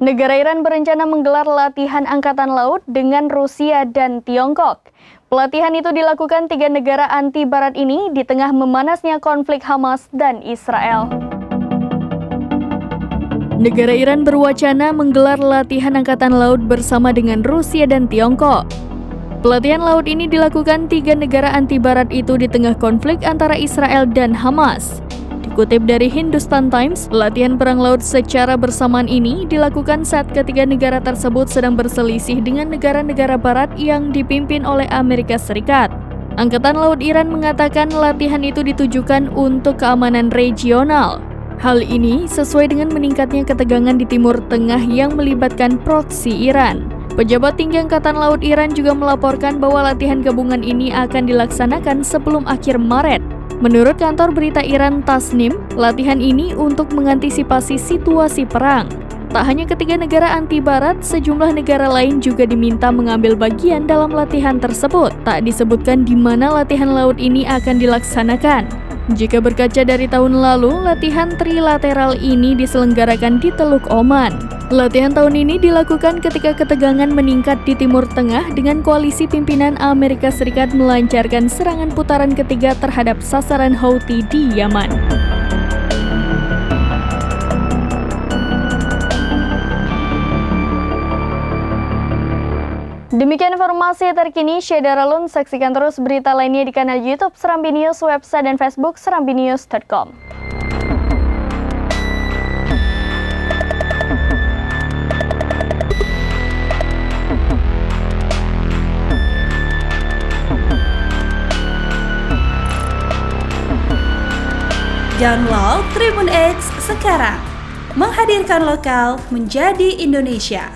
Negara Iran berencana menggelar latihan angkatan laut dengan Rusia dan Tiongkok. Pelatihan itu dilakukan 3 negara anti-Barat ini di tengah memanasnya konflik Hamas dan Israel. Negara Iran berwacana menggelar latihan angkatan laut bersama dengan Rusia dan Tiongkok. Pelatihan laut ini dilakukan 3 negara anti-Barat itu di tengah konflik antara Israel dan Hamas. Dikutip dari Hindustan Times, latihan perang laut secara bersamaan ini dilakukan saat ketiga negara tersebut sedang berselisih dengan negara-negara barat yang dipimpin oleh Amerika Serikat. Angkatan Laut Iran mengatakan latihan itu ditujukan untuk keamanan regional. Hal ini sesuai dengan meningkatnya ketegangan di Timur Tengah yang melibatkan proksi Iran. Pejabat tinggi Angkatan Laut Iran juga melaporkan bahwa latihan gabungan ini akan dilaksanakan sebelum akhir Maret. Menurut kantor berita Iran Tasnim, latihan ini untuk mengantisipasi situasi perang. Tak hanya ketiga negara anti-Barat, sejumlah negara lain juga diminta mengambil bagian dalam latihan tersebut. Tak disebutkan di mana latihan laut ini akan dilaksanakan. Jika berkaca dari tahun lalu, latihan trilateral ini diselenggarakan di Teluk Oman. Latihan tahun ini dilakukan ketika ketegangan meningkat di Timur Tengah dengan koalisi pimpinan Amerika Serikat melancarkan serangan putaran ketiga terhadap sasaran Houthi di Yaman. Demikian informasi terkini, Syedaralun. Saksikan terus berita lainnya di kanal YouTube Serambi News, website dan Facebook serambinews.com. Download Tribun X sekarang, menghadirkan lokal menjadi Indonesia.